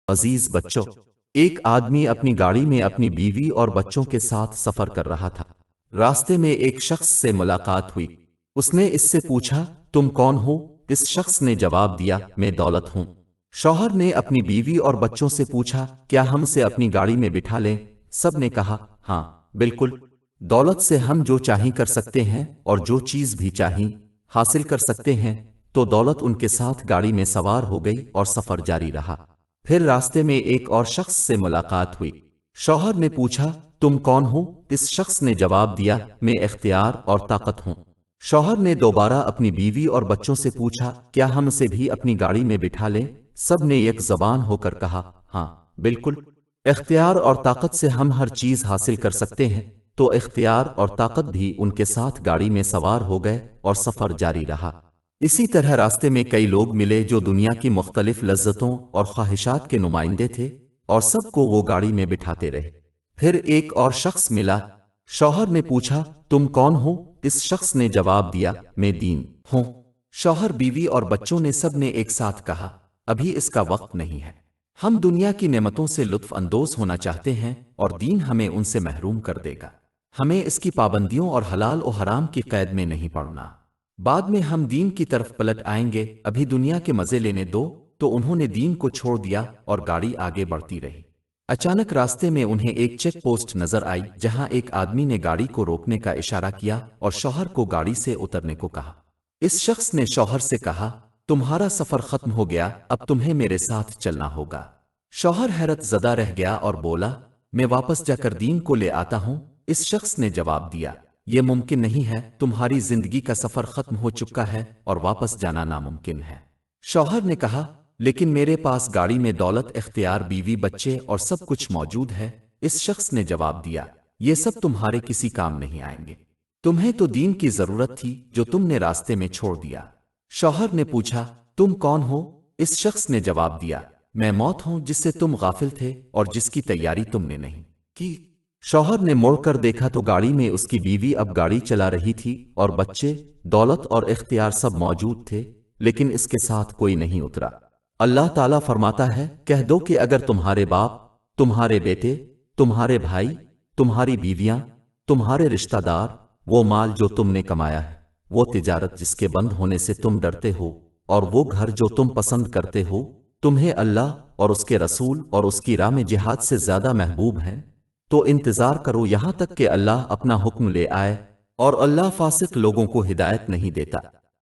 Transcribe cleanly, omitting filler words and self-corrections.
عزیز بچوں، ایک آدمی اپنی گاڑی میں اپنی بیوی اور بچوں کے ساتھ سفر کر رہا تھا۔ راستے میں ایک شخص سے ملاقات ہوئی۔ اس نے اس سے پوچھا، تم کون ہو؟ اس شخص نے جواب دیا، میں دولت ہوں۔ شوہر نے اپنی بیوی اور بچوں سے پوچھا، کیا ہم سے اپنی گاڑی میں بٹھا لیں؟ سب نے کہا، ہاں بالکل، دولت سے ہم جو چاہیں کر سکتے ہیں اور جو چیز بھی چاہیں حاصل کر سکتے ہیں۔ تو دولت ان کے ساتھ گاڑی میں سوار ہو گئی اور سفر جاری رہا۔ پھر راستے میں ایک اور شخص سے ملاقات ہوئی۔ شوہر نے پوچھا، تم کون ہو؟ اس شخص نے جواب دیا، میں اختیار اور طاقت ہوں۔ شوہر نے دوبارہ اپنی بیوی اور بچوں سے پوچھا، کیا ہم اسے بھی اپنی گاڑی میں بٹھا لیں؟ سب نے یک زبان ہو کر کہا، ہاں بالکل، اختیار اور طاقت سے ہم ہر چیز حاصل کر سکتے ہیں۔ تو اختیار اور طاقت بھی ان کے ساتھ گاڑی میں سوار ہو گئے اور سفر جاری رہا۔ اسی طرح راستے میں کئی لوگ ملے جو دنیا کی مختلف لذتوں اور خواہشات کے نمائندے تھے، اور سب کو وہ گاڑی میں بٹھاتے رہے۔ پھر ایک اور شخص ملا۔ شوہر نے پوچھا، تم کون ہو؟ اس شخص نے جواب دیا، میں دین ہوں۔ شوہر، بیوی اور بچوں نے سب نے ایک ساتھ کہا، ابھی اس کا وقت نہیں ہے۔ ہم دنیا کی نعمتوں سے لطف اندوز ہونا چاہتے ہیں اور دین ہمیں ان سے محروم کر دے گا۔ ہمیں اس کی پابندیوں اور حلال و حرام کی قید میں نہیں پڑنا۔ بعد میں ہم دین کی طرف پلٹ آئیں گے، ابھی دنیا کے مزے لینے دو۔ تو انہوں نے دین کو چھوڑ دیا اور گاڑی آگے بڑھتی رہی۔ اچانک راستے میں انہیں ایک چیک پوسٹ نظر آئی، جہاں ایک آدمی نے گاڑی کو روکنے کا اشارہ کیا اور شوہر کو گاڑی سے اترنے کو کہا۔ اس شخص نے شوہر سے کہا، تمہارا سفر ختم ہو گیا، اب تمہیں میرے ساتھ چلنا ہوگا۔ شوہر حیرت زدہ رہ گیا اور بولا، میں واپس جا کر دین کو لے آتا ہوں۔ اس شخص نے جواب دیا، یہ ممکن نہیں ہے، تمہاری زندگی کا سفر ختم ہو چکا ہے اور واپس جانا ناممکن ہے۔ شوہر نے کہا، لیکن میرے پاس گاڑی میں دولت، اختیار، بیوی، بچے اور سب کچھ موجود ہے۔ اس شخص نے جواب دیا، یہ سب تمہارے کسی کام نہیں آئیں گے، تمہیں تو دین کی ضرورت تھی جو تم نے راستے میں چھوڑ دیا۔ شوہر نے پوچھا، تم کون ہو؟ اس شخص نے جواب دیا، میں موت ہوں جس سے تم غافل تھے اور جس کی تیاری تم نے نہیں کی۔ شوہر نے مڑ کر دیکھا تو گاڑی میں اس کی بیوی اب گاڑی چلا رہی تھی اور بچے، دولت اور اختیار سب موجود تھے، لیکن اس کے ساتھ کوئی نہیں اترا۔ اللہ تعالیٰ فرماتا ہے، کہہ دو کہ اگر تمہارے باپ، تمہارے بیٹے، تمہارے بھائی، تمہاری بیویاں، تمہارے رشتہ دار، وہ مال جو تم نے کمایا ہے، وہ تجارت جس کے بند ہونے سے تم ڈرتے ہو، اور وہ گھر جو تم پسند کرتے ہو، تمہیں اللہ اور اس کے رسول اور اس کی راہ میں جہاد سے زیادہ محبوب ہیں، تو انتظار کرو یہاں تک کہ اللہ اپنا حکم لے آئے، اور اللہ فاسق لوگوں کو ہدایت نہیں دیتا۔